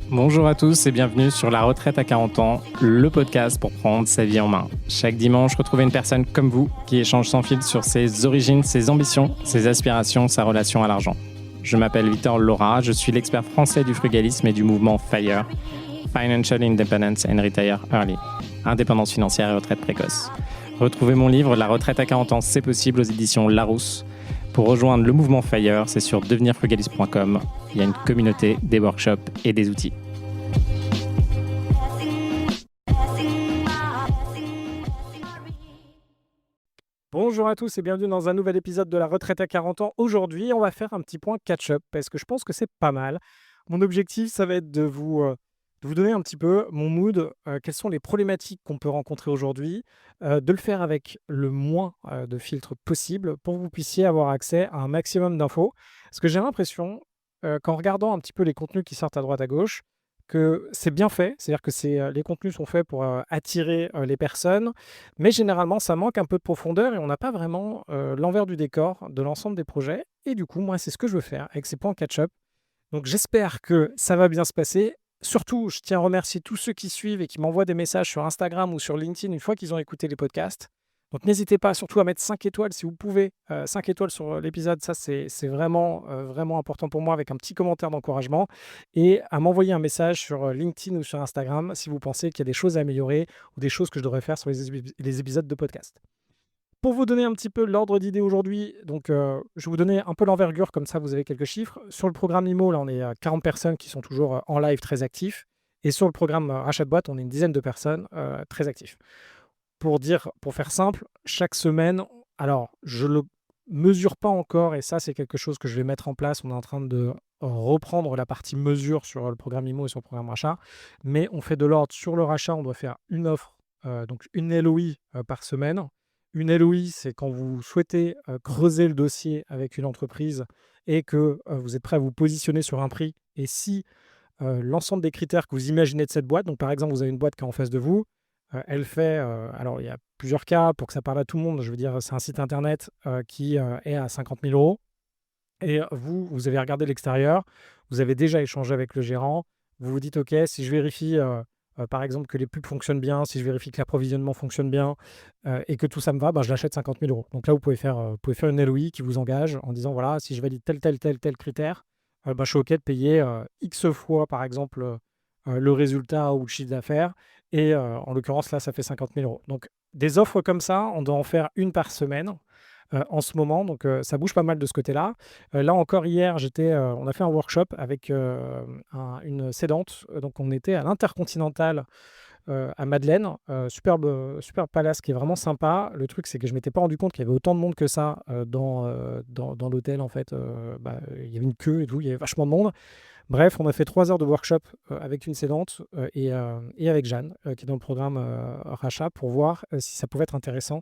Bonjour à tous et bienvenue sur La Retraite à 40 ans, le podcast pour prendre sa vie en main. Chaque dimanche, retrouvez une personne comme vous qui échange sans fil sur ses origines, ses ambitions, ses aspirations, sa relation à l'argent. Je m'appelle Victor Laura, je suis l'expert français du frugalisme et du mouvement FIRE, Financial Independence and Retire Early, indépendance financière et retraite précoce. Retrouvez mon livre La Retraite à 40 ans, c'est possible aux éditions Larousse. Pour rejoindre le mouvement FIRE, c'est sur devenirfrugaliste.com. Il y a une communauté, des workshops et des outils. Bonjour à tous et bienvenue dans un nouvel épisode de La Retraite à 40 ans. Aujourd'hui, on va faire un petit point catch-up parce que je pense que c'est pas mal. Mon objectif, ça va être de vous donner un petit peu mon mood, quelles sont les problématiques qu'on peut rencontrer aujourd'hui, de le faire avec le moins de filtres possible pour que vous puissiez avoir accès à un maximum d'infos. Parce que j'ai l'impression, qu'en regardant un petit peu les contenus qui sortent à droite à gauche, que c'est bien fait. C'est-à-dire que les contenus sont faits pour attirer les personnes, mais généralement, ça manque un peu de profondeur et on n'a pas vraiment l'envers du décor de l'ensemble des projets. Et du coup, moi, c'est ce que je veux faire avec ces points catch-up. Donc j'espère que ça va bien se passer. Surtout, je tiens à remercier tous ceux qui suivent et qui m'envoient des messages sur Instagram ou sur LinkedIn une fois qu'ils ont écouté les podcasts. Donc n'hésitez pas surtout à mettre 5 étoiles si vous pouvez. 5 étoiles sur l'épisode, ça c'est vraiment, vraiment important pour moi avec un petit commentaire d'encouragement. Et à m'envoyer un message sur LinkedIn ou sur Instagram si vous pensez qu'il y a des choses à améliorer ou des choses que je devrais faire sur les épisodes de podcast. Pour vous donner un petit peu l'ordre d'idée aujourd'hui, donc je vais vous donner un peu l'envergure, comme ça vous avez quelques chiffres. Sur le programme IMO, là on est à 40 personnes qui sont toujours en live très actifs. Et sur le programme Rachat de boîte, on est une dizaine de personnes très actifs. Pour faire simple, chaque semaine, alors je ne le mesure pas encore, et ça c'est quelque chose que je vais mettre en place. On est en train de reprendre la partie mesure sur le programme IMO et sur le programme rachat, mais on fait de l'ordre sur le rachat, on doit faire une offre, donc une LOI par semaine. Une LOI, c'est quand vous souhaitez creuser le dossier avec une entreprise et que vous êtes prêt à vous positionner sur un prix. Et si l'ensemble des critères que vous imaginez de cette boîte, donc par exemple, vous avez une boîte qui est en face de vous, elle fait, alors il y a plusieurs cas pour que ça parle à tout le monde. Je veux dire, c'est un site internet qui est à 50 000 euros. Et vous avez regardé l'extérieur, vous avez déjà échangé avec le gérant, vous vous dites, OK, si je vérifie, par exemple, que les pubs fonctionnent bien, si je vérifie que l'approvisionnement fonctionne bien et que tout ça me va, ben, je l'achète 50 000 euros. Donc là, vous pouvez faire une LOI qui vous engage en disant, voilà, si je valide tel critère, ben, je suis OK de payer X fois, par exemple, le résultat ou le chiffre d'affaires. Et en l'occurrence, là, ça fait 50 000 euros. Donc, des offres comme ça, on doit en faire une par semaine en ce moment. Donc, ça bouge pas mal de ce côté-là. Là encore, hier, on a fait un workshop avec une cédante. Donc, on était à l'Intercontinental à Madeleine. Superbe palace qui est vraiment sympa. Le truc, c'est que je ne m'étais pas rendu compte qu'il y avait autant de monde que ça dans l'hôtel. En fait, il y avait une queue et tout. Il y avait vachement de monde. Bref, on a fait 3 heures de workshop avec une cédante et avec Jeanne, qui est dans le programme rachat, pour voir si ça pouvait être intéressant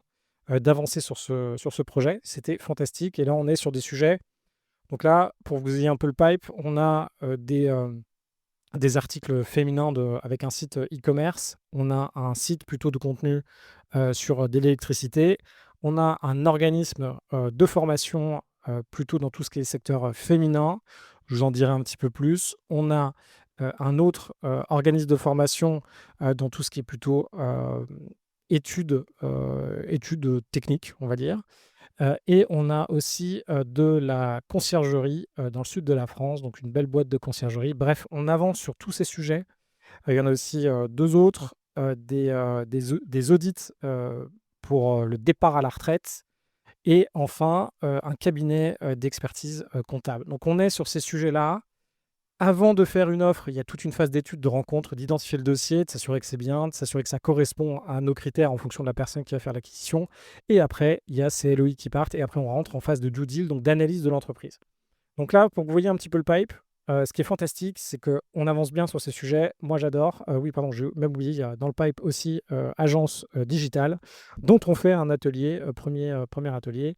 d'avancer sur ce projet. C'était fantastique. Et là, on est sur des sujets. Donc là, pour que vous ayez un peu le pipe, on a des articles féminins avec un site e-commerce. On a un site plutôt de contenu sur de l'électricité. On a un organisme de formation plutôt dans tout ce qui est secteur féminin. Je vous en dirai un petit peu plus. On a un autre organisme de formation dans tout ce qui est plutôt études techniques, on va dire. Et on a aussi de la conciergerie dans le sud de la France, donc une belle boîte de conciergerie. Bref, on avance sur tous ces sujets. Il y en a aussi 2 autres, des audits pour le départ à la retraite et enfin un cabinet d'expertise comptable. Donc on est sur ces sujets-là. Avant de faire une offre, il y a toute une phase d'étude, de rencontre, d'identifier le dossier, de s'assurer que c'est bien, de s'assurer que ça correspond à nos critères en fonction de la personne qui va faire l'acquisition. Et après, il y a ces LOI qui partent et après, on rentre en phase de due deal, donc d'analyse de l'entreprise. Donc là, pour que vous voyez un petit peu le pipe, ce qui est fantastique, c'est qu'on avance bien sur ces sujets. Moi, j'adore. Oui, pardon, j'ai même oublié, il y a dans le pipe aussi agence digitale, dont on fait un atelier, premier atelier,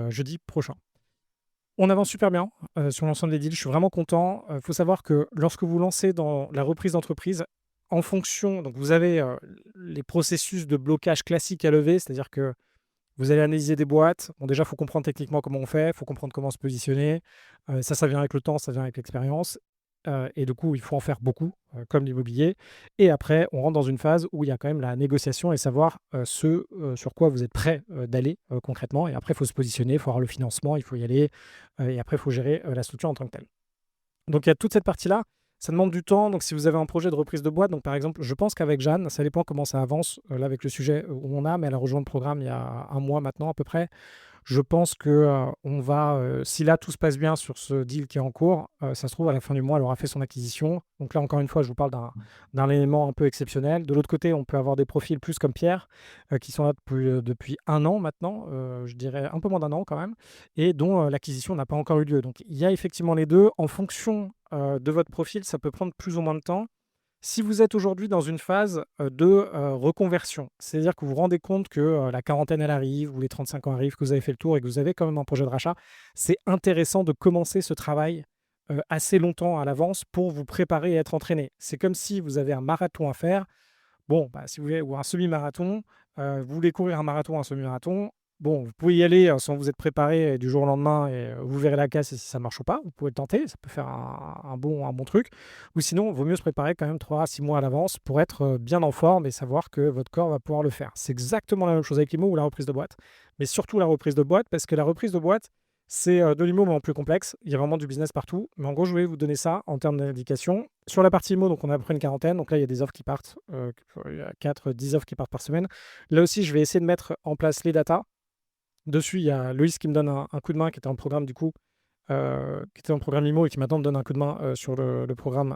jeudi prochain. On avance super bien sur l'ensemble des deals. Je suis vraiment content. Il faut savoir que lorsque vous lancez dans la reprise d'entreprise, en fonction, donc vous avez les processus de blocage classiques à lever, c'est-à-dire que Vous allez analyser des boîtes. Bon, déjà, il faut comprendre techniquement comment on fait, il faut comprendre comment se positionner. Ça vient avec le temps, ça vient avec l'expérience. Et du coup, il faut en faire beaucoup, comme l'immobilier. Et après, on rentre dans une phase où il y a quand même la négociation et savoir sur quoi vous êtes prêt d'aller concrètement. Et après, il faut se positionner, il faut avoir le financement, il faut y aller. Et après, il faut gérer la structure en tant que telle. Donc il y a toute cette partie-là. Ça demande du temps. Donc si vous avez un projet de reprise de boîte, donc par exemple, je pense qu'avec Jeanne, ça dépend comment ça avance là avec le sujet où on a, mais elle a rejoint le programme il y a un mois maintenant à peu près. Je pense que on va, si là tout se passe bien sur ce deal qui est en cours, ça se trouve à la fin du mois, elle aura fait son acquisition. Donc là, encore une fois, je vous parle d'un élément un peu exceptionnel. De l'autre côté, on peut avoir des profils plus comme Pierre, qui sont là depuis un an maintenant, je dirais un peu moins d'un an quand même, et dont l'acquisition n'a pas encore eu lieu. Donc il y a effectivement les deux. En fonction de votre profil, ça peut prendre plus ou moins de temps. Si vous êtes aujourd'hui dans une phase de reconversion, c'est-à-dire que vous vous rendez compte que la quarantaine elle arrive ou les 35 ans arrivent, que vous avez fait le tour et que vous avez quand même un projet de rachat, c'est intéressant de commencer ce travail assez longtemps à l'avance pour vous préparer et être entraîné. C'est comme si vous avez un marathon à faire. Bon, bah, si vous voulez, ou un semi-marathon, vous voulez courir un marathon, un semi-marathon, bon, vous pouvez y aller sans vous être préparé du jour au lendemain et vous verrez la casse et si ça marche ou pas. Vous pouvez le tenter, ça peut faire un bon truc. Ou sinon, il vaut mieux se préparer quand même 3 à 6 mois à l'avance pour être bien en forme et savoir que votre corps va pouvoir le faire. C'est exactement la même chose avec l'IMO ou la reprise de boîte, mais surtout la reprise de boîte parce que la reprise de boîte, c'est de l'IMO, mais en plus complexe. Il y a vraiment du business partout. Mais en gros, je voulais vous donner ça en termes d'indication. Sur la partie IMO, donc on a à peu près une quarantaine. Donc là, il y a des offres qui partent. Il y a 4, 10 offres qui partent par semaine. Là aussi, je vais essayer de mettre en place les datas. Dessus, il y a Loïs qui me donne un coup de main, qui était en programme du coup, qui était en programme IMO et qui maintenant me donne un coup de main sur le programme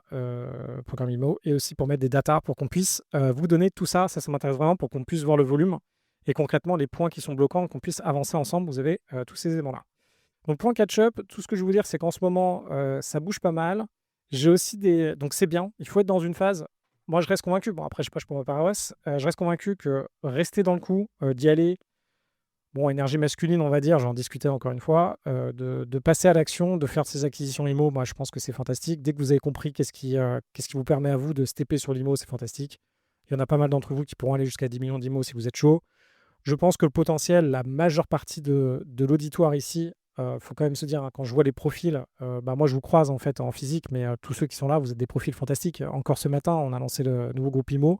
IMO. Et aussi pour mettre des datas pour qu'on puisse vous donner tout ça. Ça m'intéresse vraiment pour qu'on puisse voir le volume et concrètement les points qui sont bloquants, qu'on puisse avancer ensemble. Vous avez tous ces éléments-là. Donc point catch-up, tout ce que je veux vous dire, c'est qu'en ce moment, ça bouge pas mal. J'ai aussi des donc c'est bien, il faut être dans une phase moi je reste convaincu, bon après je prêche pour ma paroisse, je reste convaincu que rester dans le coup, d'y aller, bon énergie masculine on va dire, j'en discutais encore une fois, de passer à l'action, de faire de ces acquisitions IMO, moi je pense que c'est fantastique. Dès que vous avez compris qu'est-ce qui vous permet à vous de stepper sur l'IMO, c'est fantastique. Il y en a pas mal d'entre vous qui pourront aller jusqu'à 10 millions d'IMO si vous êtes chaud. Je pense que le potentiel, la majeure partie de l'auditoire ici, faut quand même se dire, hein, quand je vois les profils, bah, moi je vous croise en fait en physique, mais tous ceux qui sont là, vous êtes des profils fantastiques. Encore ce matin, on a lancé le nouveau groupe IMO,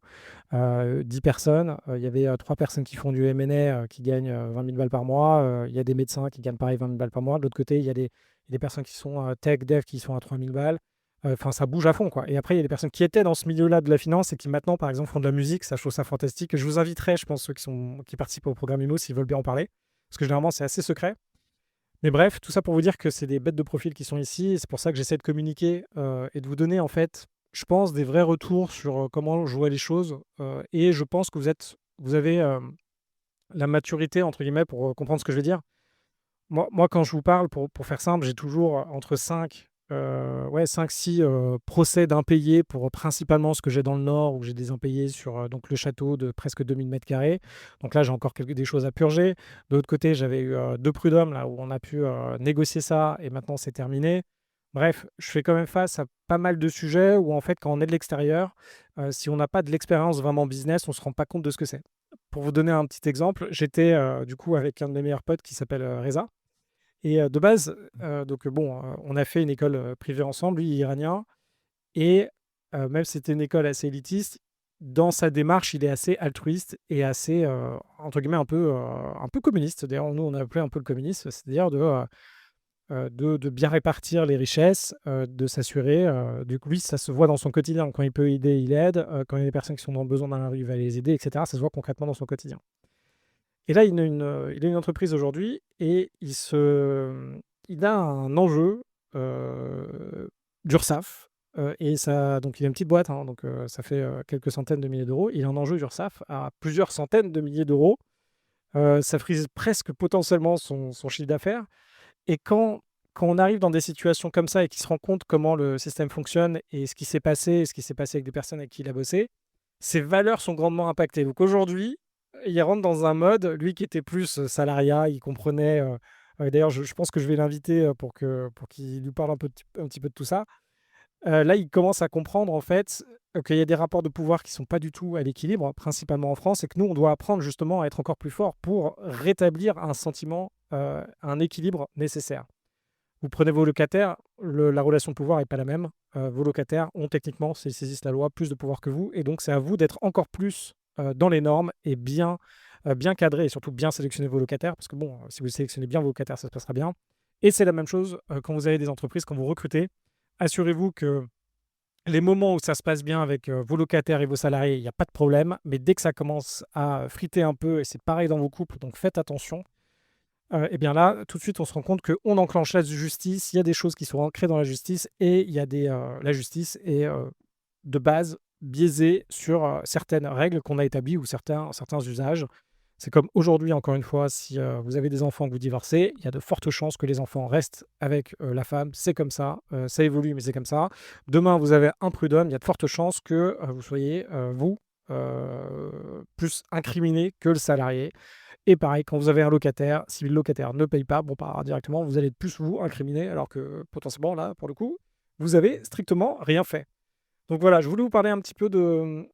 10 personnes. Il y avait 3 personnes qui font du M&A qui gagnent 20 000 balles par mois. Il y a des médecins qui gagnent pareil 20 000 balles par mois. De l'autre côté, il y a des personnes qui sont tech, dev, qui sont à 3 000 balles. Enfin, ça bouge à fond, quoi. Et après, il y a des personnes qui étaient dans ce milieu-là de la finance et qui maintenant, par exemple, font de la musique. Ça, je trouve ça fantastique. Je vous inviterai, je pense, ceux qui participent au programme IMO, s'ils veulent bien en parler. Parce que généralement, c'est assez secret. Mais bref, tout ça pour vous dire que c'est des bêtes de profil qui sont ici. Et c'est pour ça que j'essaie de communiquer et de vous donner, en fait, je pense, des vrais retours sur comment jouer les choses. Et je pense que vous avez la maturité, entre guillemets, pour comprendre ce que je veux dire. Moi, quand je vous parle, pour faire simple, j'ai toujours entre 5-6 procès d'impayés pour principalement ce que j'ai dans le nord, où j'ai des impayés sur donc le château de presque 2000 mètres carrés. Donc là, j'ai encore des choses à purger. De l'autre côté, j'avais eu 2 prud'hommes, là, où on a pu négocier ça, et maintenant c'est terminé. Bref, je fais quand même face à pas mal de sujets où, en fait, quand on est de l'extérieur, si on n'a pas de l'expérience vraiment business, on ne se rend pas compte de ce que c'est. Pour vous donner un petit exemple, j'étais du coup avec un de mes meilleurs potes qui s'appelle Reza. Et de base, donc bon, on a fait une école privée ensemble, lui il est iranien, et même si c'était une école assez élitiste, dans sa démarche, il est assez altruiste et assez, entre guillemets, un peu communiste. D'ailleurs, nous, on a appelé un peu le communiste, c'est-à-dire de bien répartir les richesses, de s'assurer. Du coup, lui, ça se voit dans son quotidien. Quand il peut aider, il aide. Quand il y a des personnes qui sont dans le besoin dans la rue, il va les aider, etc. Ça se voit concrètement dans son quotidien. Et là, il a une entreprise aujourd'hui et il a un enjeu d'URSSAF. Et ça, donc il a une petite boîte, hein, donc ça fait quelques centaines de milliers d'euros. Il a un enjeu d'URSSAF à plusieurs centaines de milliers d'euros. Ça frise presque potentiellement son chiffre d'affaires. Et quand on arrive dans des situations comme ça et qu'il se rend compte comment le système fonctionne et ce qui s'est passé, et ce qui s'est passé avec des personnes avec qui il a bossé, ses valeurs sont grandement impactées. Donc aujourd'hui, il rentre dans un mode, lui qui était plus salariat, il comprenait. D'ailleurs, je pense que je vais l'inviter pour qu'il nous parle un petit peu de tout ça. Là, ils commencent à comprendre en fait, qu'il y a des rapports de pouvoir qui sont pas du tout à l'équilibre, principalement en France et que nous, on doit apprendre justement à être encore plus fort pour rétablir un sentiment, un équilibre nécessaire. Vous prenez vos locataires, la relation de pouvoir n'est pas la même. Vos locataires ont techniquement, s'ils saisissent la loi, plus de pouvoir que vous. Et donc, c'est à vous d'être encore plus dans les normes et bien cadré et surtout bien sélectionner vos locataires. Parce que bon, si vous sélectionnez bien vos locataires, ça se passera bien. Et c'est la même chose quand vous avez des entreprises, quand vous recrutez. Assurez-vous que les moments où ça se passe bien avec vos locataires et vos salariés, il n'y a pas de problème. Mais dès que ça commence à friter un peu, et c'est pareil dans vos couples, donc faites attention. Et bien là, tout de suite, on se rend compte qu'on enclenche la justice. Il y a des choses qui sont ancrées dans la justice et il y a la justice est de base biaisée sur certaines règles qu'on a établies ou certains usages. C'est comme aujourd'hui, encore une fois, si vous avez des enfants que vous divorcez, il y a de fortes chances que les enfants restent avec la femme. C'est comme ça évolue, mais c'est comme ça. Demain, vous avez un prud'homme, il y a de fortes chances que vous soyez, plus incriminé que le salarié. Et pareil, quand vous avez un locataire, si le locataire ne paye pas, bon, pas directement, vous allez être plus vous incriminer, alors que potentiellement, là, pour le coup, vous avez strictement rien fait. Donc voilà, je voulais vous parler un petit peu de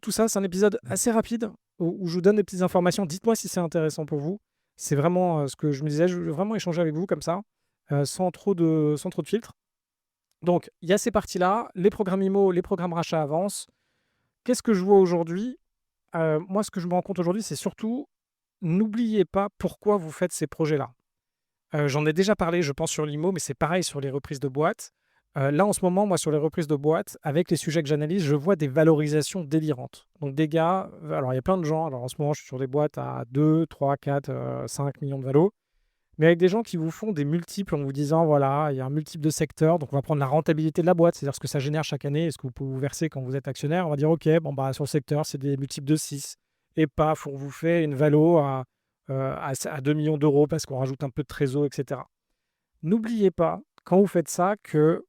tout ça. C'est un épisode assez rapide où je vous donne des petites informations. Dites-moi si c'est intéressant pour vous. C'est vraiment ce que je me disais. Je veux vraiment échanger avec vous comme ça, sans trop de filtres. Donc, il y a ces parties-là. Les programmes IMO, les programmes rachat avancent. Qu'est-ce que je vois aujourd'hui? Moi, ce que je me rends compte aujourd'hui, c'est surtout, n'oubliez pas pourquoi vous faites ces projets-là. J'en ai déjà parlé, je pense, sur l'IMO, mais c'est pareil sur les reprises de boîtes. Là, en ce moment, moi, sur les reprises de boîtes, avec les sujets que j'analyse, je vois des valorisations délirantes. Donc des gars, alors il y a plein de gens, alors en ce moment, je suis sur des boîtes à 2, 3, 4, 5 millions de valos, mais avec des gens qui vous font des multiples en vous disant, voilà, il y a un multiple de secteur, donc on va prendre la rentabilité de la boîte, c'est-à-dire ce que ça génère chaque année et ce que vous pouvez vous verser quand vous êtes actionnaire. On va dire, OK, bon, bah, sur le secteur, c'est des multiples de 6. Et paf, on vous fait une valo à 2 millions d'euros parce qu'on rajoute un peu de trésor, etc. N'oubliez pas, quand vous faites ça, que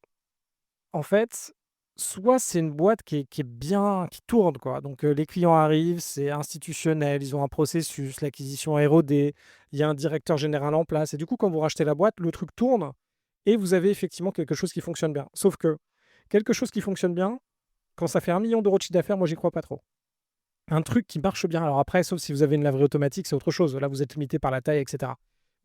en fait, soit c'est une boîte qui est bien, qui tourne, quoi. Donc, les clients arrivent, c'est institutionnel, ils ont un processus, l'acquisition est rodée, il y a un directeur général en place. Et du coup, quand vous rachetez la boîte, le truc tourne et vous avez effectivement quelque chose qui fonctionne bien. Sauf que quelque chose qui fonctionne bien, quand ça fait 1 million d'euros de chiffre d'affaires, moi, j'y crois pas trop. Un truc qui marche bien, alors après, sauf si vous avez une laverie automatique, c'est autre chose. Là, vous êtes limité par la taille, etc.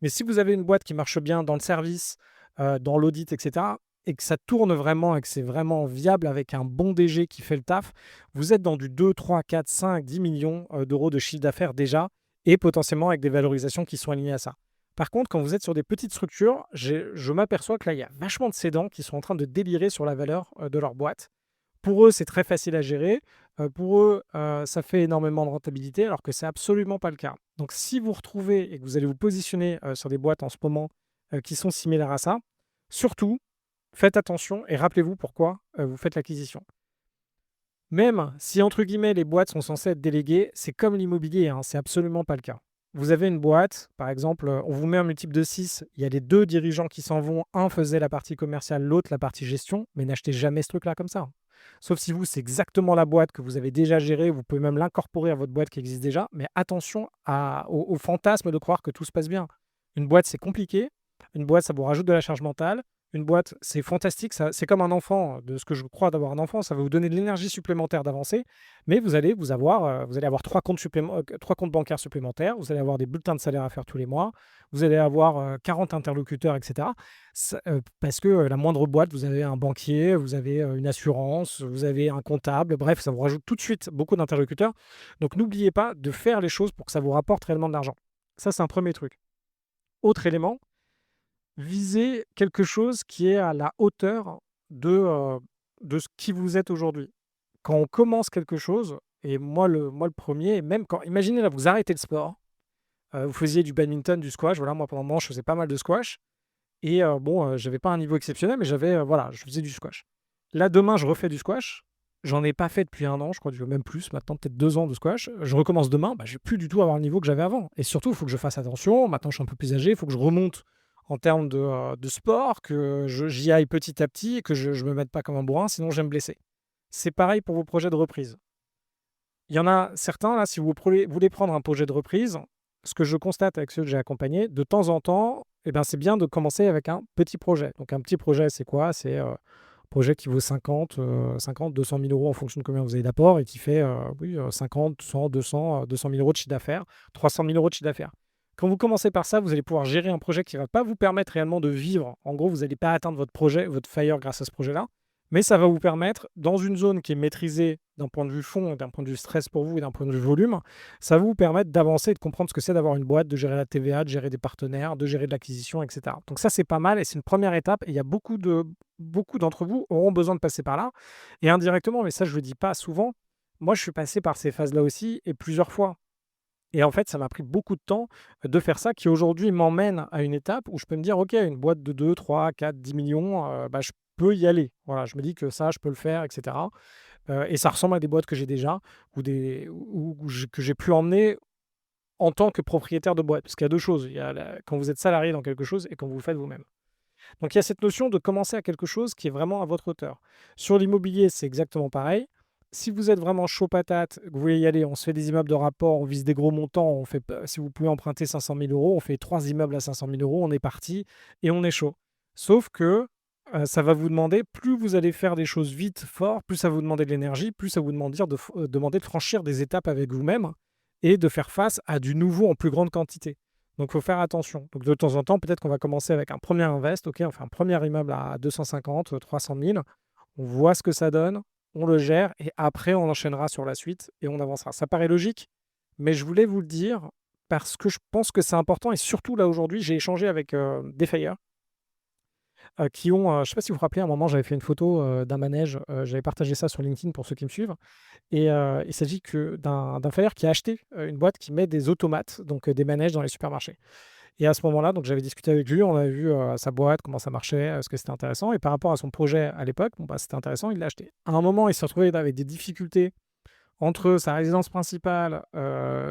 Mais si vous avez une boîte qui marche bien dans le service, dans l'audit, etc., et que ça tourne vraiment et que c'est vraiment viable avec un bon DG qui fait le taf, vous êtes dans du 2, 3, 4, 5, 10 millions d'euros de chiffre d'affaires déjà, et potentiellement avec des valorisations qui sont alignées à ça. Par contre, quand vous êtes sur des petites structures, je m'aperçois que là, il y a vachement de cédants qui sont en train de délirer sur la valeur de leur boîte. Pour eux, c'est très facile à gérer. Pour eux, ça fait énormément de rentabilité, alors que c'est absolument pas le cas. Donc, si vous retrouvez et que vous allez vous positionner sur des boîtes en ce moment qui sont similaires à ça, surtout, faites attention et rappelez-vous pourquoi vous faites l'acquisition. Même si, entre guillemets, les boîtes sont censées être déléguées, c'est comme l'immobilier, hein, c'est absolument pas le cas. Vous avez une boîte, par exemple, on vous met un multiple de 6, il y a les deux dirigeants qui s'en vont, un faisait la partie commerciale, l'autre la partie gestion, mais n'achetez jamais ce truc-là comme ça. Sauf si vous, c'est exactement la boîte que vous avez déjà gérée, vous pouvez même l'incorporer à votre boîte qui existe déjà, mais attention au fantasme de croire que tout se passe bien. Une boîte, c'est compliqué, une boîte, ça vous rajoute de la charge mentale, une boîte, c'est fantastique, c'est comme un enfant, de ce que je crois d'avoir un enfant, ça va vous donner de l'énergie supplémentaire d'avancer, mais vous allez avoir trois comptes bancaires supplémentaires, vous allez avoir des bulletins de salaire à faire tous les mois, vous allez avoir 40 interlocuteurs, etc. Parce que la moindre boîte, vous avez un banquier, vous avez une assurance, vous avez un comptable, bref, ça vous rajoute tout de suite beaucoup d'interlocuteurs. Donc n'oubliez pas de faire les choses pour que ça vous rapporte réellement de l'argent. Ça, c'est un premier truc. Autre élément, visez quelque chose qui est à la hauteur de ce qui vous êtes aujourd'hui. Quand on commence quelque chose, et moi le premier, et même quand, imaginez là, vous arrêtez le sport, vous faisiez du badminton, du squash, voilà, moi pendant un moment, je faisais pas mal de squash, et bon, j'avais pas un niveau exceptionnel, mais voilà, je faisais du squash. Là, demain, je refais du squash. J'en ai pas fait depuis 1 an, je crois, même plus, maintenant peut-être 2 ans de squash. Je recommence demain, bah, je vais plus du tout avoir le niveau que j'avais avant. Et surtout, il faut que je fasse attention. Maintenant, je suis un peu plus âgé, il faut que je remonte en termes de sport, que j'y aille petit à petit et que je me mette pas comme un bourrin, sinon je vais me blesser. C'est pareil pour vos projets de reprise. Il y en a certains, là, si vous voulez prendre un projet de reprise, ce que je constate avec ceux que j'ai accompagnés, de temps en temps, eh ben, c'est bien de commencer avec un petit projet. Donc un petit projet, c'est quoi? C'est projet qui vaut 200 000 euros en fonction de combien vous avez d'apport et qui fait 50, 100, 200, 200 000 euros de chiffre d'affaires, 300 000 euros de chiffre d'affaires. Quand vous commencez par ça, vous allez pouvoir gérer un projet qui ne va pas vous permettre réellement de vivre. En gros, vous n'allez pas atteindre votre projet, votre FIRE grâce à ce projet-là. Mais ça va vous permettre, dans une zone qui est maîtrisée d'un point de vue fond, d'un point de vue stress pour vous et d'un point de vue volume, ça va vous permettre d'avancer et de comprendre ce que c'est d'avoir une boîte, de gérer la TVA, de gérer des partenaires, de gérer de l'acquisition, etc. Donc ça, c'est pas mal et c'est une première étape. Et il y a beaucoup d'entre vous auront besoin de passer par là. Et indirectement, mais ça, je ne le dis pas souvent, moi, je suis passé par ces phases-là aussi et plusieurs fois. Et en fait, ça m'a pris beaucoup de temps de faire ça qui aujourd'hui m'emmène à une étape où je peux me dire: «OK, une boîte de 2, 3, 4, 10 millions, je peux y aller». Voilà, je me dis que ça, je peux le faire et cetera. Et ça ressemble à des boîtes que j'ai déjà ou que j'ai pu emmener en tant que propriétaire de boîte. Parce qu'il y a 2 choses, il y a quand vous êtes salarié dans quelque chose et quand vous le faites vous-même. Donc il y a cette notion de commencer à quelque chose qui est vraiment à votre hauteur. Sur l'immobilier, c'est exactement pareil. Si vous êtes vraiment chaud patate, que vous voulez y aller, on se fait des immeubles de rapport, on vise des gros montants, si vous pouvez emprunter 500 000 euros, on fait 3 immeubles à 500 000 euros, on est parti et on est chaud. Sauf que ça va vous demander, plus vous allez faire des choses vite, fort, plus ça va vous demander de l'énergie, plus ça va vous demander de franchir des étapes avec vous-même et de faire face à du nouveau en plus grande quantité. Donc, il faut faire attention. Donc, de temps en temps, peut-être qu'on va commencer avec un premier invest. OK, on fait un premier immeuble à 250, 300 000. On voit ce que ça donne, on le gère et après, on enchaînera sur la suite et on avancera. Ça paraît logique, mais je voulais vous le dire parce que je pense que c'est important et surtout là, aujourd'hui, j'ai échangé avec des failleurs qui ont, je ne sais pas si vous vous rappelez, à un moment, j'avais fait une photo d'un manège. J'avais partagé ça sur LinkedIn pour ceux qui me suivent. Et il s'agit d'un failleur qui a acheté une boîte qui met des automates, donc des manèges dans les supermarchés. Et à ce moment-là, donc j'avais discuté avec lui, on avait vu sa boîte, comment ça marchait, ce que c'était intéressant. Et par rapport à son projet à l'époque, bon, bah, c'était intéressant, il l'a acheté. À un moment, il s'est retrouvé avec des difficultés entre sa résidence principale,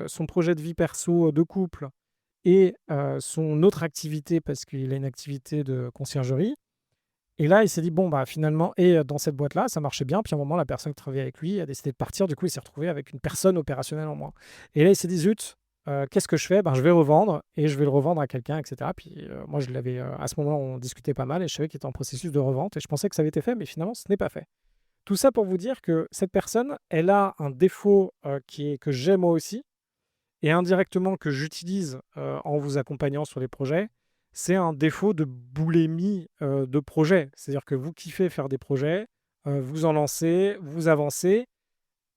son projet de vie perso de couple et son autre activité, parce qu'il a une activité de conciergerie. Et là, il s'est dit: «Bon, bah, finalement» et dans cette boîte-là, ça marchait bien. Puis à un moment, la personne qui travaillait avec lui a décidé de partir. Du coup, il s'est retrouvé avec une personne opérationnelle en moins. Et là, il s'est dit: «Zut, qu'est-ce que je fais? Ben, je vais revendre et je vais le revendre à quelqu'un» et cetera. Puis, moi, je l'avais, à ce moment-là, on discutait pas mal et je savais qu'il était en processus de revente et je pensais que ça avait été fait, mais finalement, ce n'est pas fait. Tout ça pour vous dire que cette personne, elle a un défaut, que j'ai moi aussi et indirectement que j'utilise, en vous accompagnant sur les projets, c'est un défaut de boulimie, de projet. C'est-à-dire que vous kiffez faire des projets, vous en lancez, vous avancez.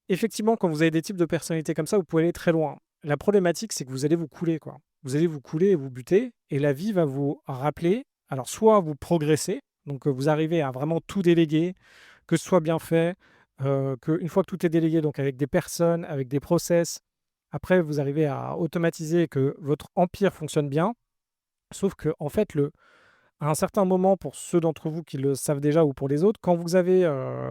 Effectivement, quand vous avez des types de personnalités comme ça, vous pouvez aller très loin. La problématique, c'est que vous allez vous couler, quoi. Vous allez vous couler et vous buter et la vie va vous rappeler alors soit vous progressez, donc vous arrivez à vraiment tout déléguer, que ce soit bien fait, qu'une fois que tout est délégué, donc avec des personnes, avec des process, après vous arrivez à automatiser et que votre empire fonctionne bien. Sauf que en fait, à un certain moment, pour ceux d'entre vous qui le savent déjà ou pour les autres, quand vous avez,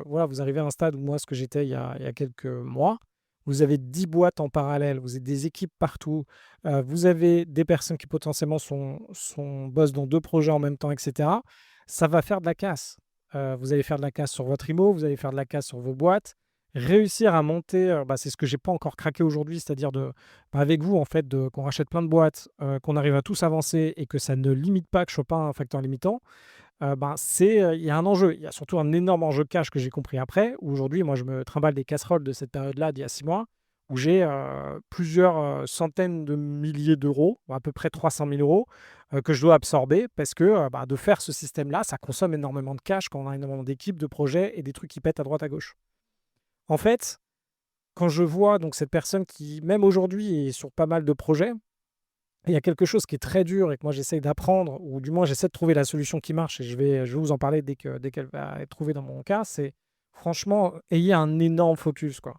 voilà, vous arrivez à un stade où moi, ce que j'étais il y a quelques mois, vous avez 10 boîtes en parallèle, vous avez des équipes partout, vous avez des personnes qui potentiellement bossent dans 2 projets en même temps et cetera. Ça va faire de la casse. Vous allez faire de la casse sur votre IMO, vous allez faire de la casse sur vos boîtes. Réussir à monter, bah, c'est ce que j'ai pas encore craqué aujourd'hui, c'est-à-dire avec vous en fait, qu'on rachète plein de boîtes, qu'on arrive à tous avancer et que ça ne limite pas, que je sois pas un facteur limitant, ben, il y a un enjeu. Il y a surtout un énorme enjeu cash que j'ai compris après, où aujourd'hui, moi, je me trimballe des casseroles de cette période-là d'il y a 6 mois, où j'ai, plusieurs, centaines de milliers d'euros, à peu près 300 000 euros, que je dois absorber parce que, bah, de faire ce système-là, ça consomme énormément de cash quand on a énormément d'équipes, de projets et des trucs qui pètent à droite à gauche. En fait, quand je vois donc cette personne qui, même aujourd'hui, est sur pas mal de projets, il y a quelque chose qui est très dur et que moi j'essaye d'apprendre, ou du moins j'essaie de trouver la solution qui marche et je vais vous en parler dès qu'elle va être trouvée dans mon cas, c'est franchement, ayez un énorme focus, quoi.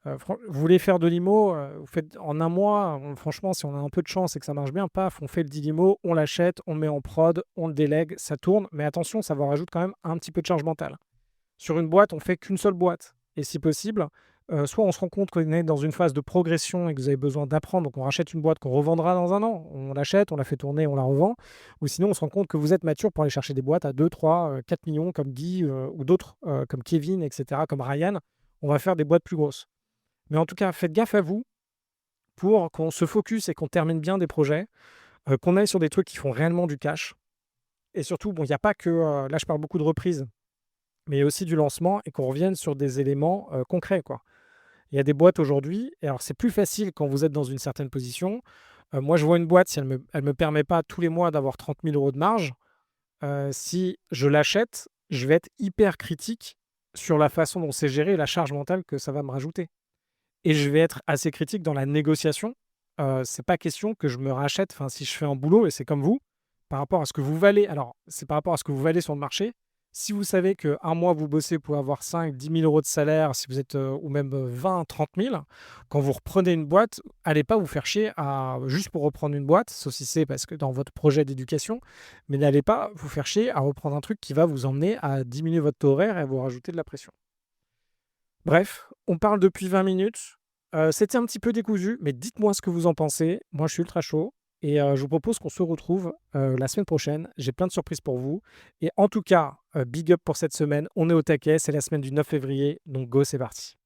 Vous voulez faire de l'IMO, vous faites en un mois, franchement, si on a un peu de chance et que ça marche bien, paf, on fait le deal IMO, on l'achète, on le met en prod, on le délègue, ça tourne, mais attention, ça vous rajoute quand même un petit peu de charge mentale. Sur une boîte, on fait qu'une seule boîte et si possible, soit on se rend compte qu'on est dans une phase de progression et que vous avez besoin d'apprendre, donc on rachète une boîte qu'on revendra dans un an. On l'achète, on la fait tourner, on la revend. Ou sinon, on se rend compte que vous êtes mature pour aller chercher des boîtes à 2, 3, 4 millions comme Guy, ou d'autres, comme Kevin et cetera, comme Ryan. On va faire des boîtes plus grosses. Mais en tout cas, faites gaffe à vous pour qu'on se focus et qu'on termine bien des projets, qu'on aille sur des trucs qui font réellement du cash et surtout, bon, il y a pas que, là je parle beaucoup de reprises. mais aussi du lancement et qu'on revienne sur des éléments concrets, quoi. Il y a des boîtes aujourd'hui, et alors c'est plus facile quand vous êtes dans une certaine position. Moi, je vois une boîte, si elle me permet pas tous les mois d'avoir 30 000 € de marge, si je l'achète, je vais être hyper critique sur la façon dont c'est géré et la charge mentale que ça va me rajouter. Et je vais être assez critique dans la négociation. C'est pas question que je me rachète, enfin, si je fais un boulot et c'est comme vous, par rapport à ce que vous valez alors, c'est par rapport à ce que vous valez sur le marché. Si vous savez qu'un mois vous bossez pour avoir 5 000 10 000 € de salaire, si vous êtes, ou même, 20 30 000, quand vous reprenez une boîte, allez pas vous faire chier à juste pour reprendre une boîte, sauf si c'est parce que dans votre projet d'éducation, mais n'allez pas vous faire chier à reprendre un truc qui va vous emmener à diminuer votre taux horaire et à vous rajouter de la pression. Bref, on parle depuis 20 minutes. C'était un petit peu décousu, mais dites-moi ce que vous en pensez. Moi, je suis ultra chaud et je vous propose qu'on se retrouve, la semaine prochaine. J'ai plein de surprises pour vous et en tout cas, big up pour cette semaine. On est au taquet, c'est la semaine du 9 février, donc go, c'est parti.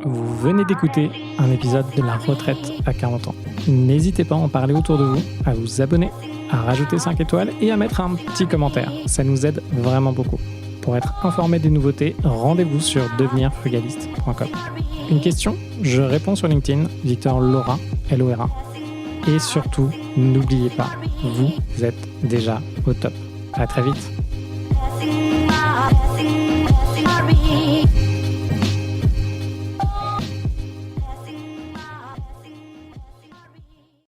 Vous venez d'écouter un épisode de La Retraite à 40 ans. N'hésitez pas à en parler autour de vous, à vous abonner, à rajouter 5 étoiles et à mettre un petit commentaire. Ça nous aide vraiment beaucoup. Pour être informé des nouveautés, rendez-vous sur devenirfrugaliste.com. Une question, je réponds sur LinkedIn, Victor Lora, Lora. Et surtout, n'oubliez pas, vous êtes déjà au top. À très vite.